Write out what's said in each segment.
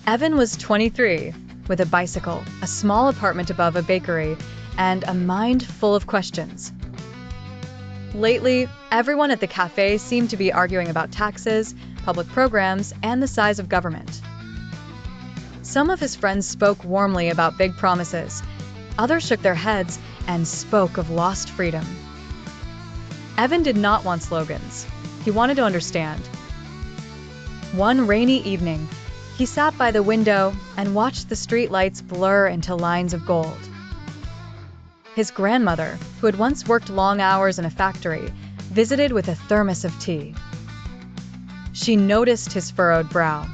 Evan was 23, with a bicycle, a small apartment above a bakery, and a mind full of questions. Lately, everyone at the cafe seemed to be arguing about taxes, public programs, and the size of government. Some of his friends spoke warmly about big promises. Others shook their heads and spoke of lost freedom. Evan did not want slogans. He wanted to understand. One rainy evening, he sat by the window and watched the street lights blur into lines of gold. His grandmother, who had once worked long hours in a factory, visited with a thermos of tea. She noticed his furrowed brow.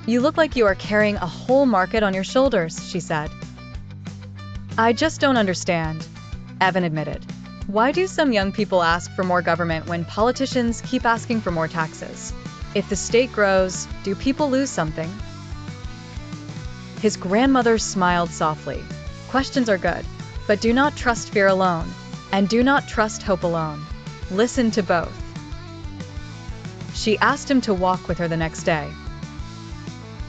"You look like you are carrying a whole market on your shoulders," she said. "I just don't understand," Evan admitted. "Why do some young people ask for more government when politicians keep asking for more taxes? If the state grows, do people lose something?" His grandmother smiled softly. "Questions are good, but do not trust fear alone, and do not trust hope alone. Listen to both." She asked him to walk with her the next day.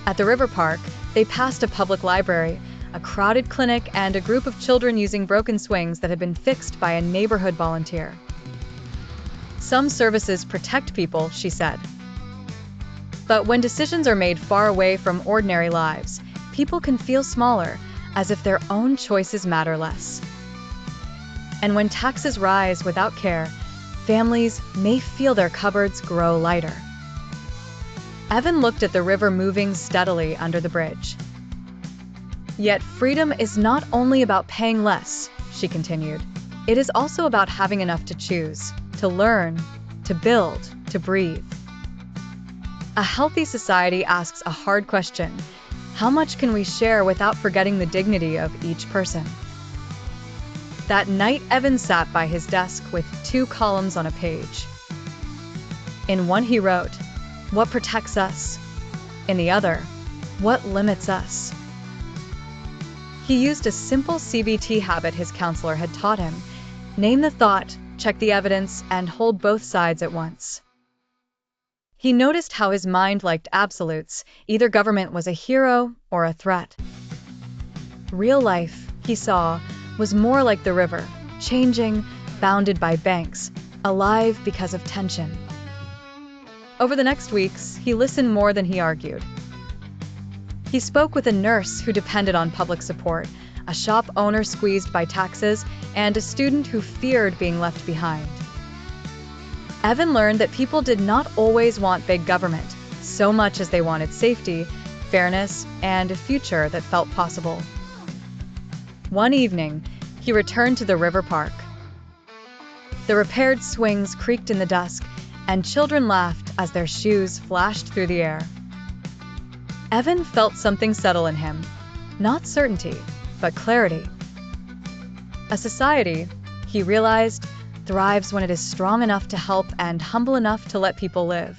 At the river park, they passed a public library, a crowded clinic, and a group of children using broken swings that had been fixed by a neighborhood volunteer. "Some services protect people," she said. "But when decisions are made far away from ordinary lives, people can feel smaller, as if their own choices matter less. And when taxes rise without care, families may feel their cupboards grow lighter." Evan looked at the river moving steadily under the bridge. "Yet freedom is not only about paying less," she continued. "It is also about having enough to choose, to learn, to build, to breathe." A healthy society asks a hard question: how much can we share without forgetting the dignity of each person? That night, Evan sat by his desk with 2 columns on a page. In one he wrote, "What protects us?" In the other, "What limits us?" He used a simple CBT habit his counselor had taught him: name the thought, check the evidence, and hold both sides at once. He noticed how his mind liked absolutes. Either government was a hero or a threat. Real life, he saw, was more like the river, changing, bounded by banks, alive because of tension. Over the next weeks, he listened more than he argued. He spoke with a nurse who depended on public support, a shop owner squeezed by taxes, and a student who feared being left behind. Evan learned that people did not always want big government, so much as they wanted safety, fairness, and a future that felt possible. One evening, he returned to the river park. The repaired swings creaked in the dusk, and children laughed as their shoes flashed through the air. Evan felt something settle in him, not certainty, but clarity. A society, he realized, thrives when it is strong enough to help and humble enough to let people live.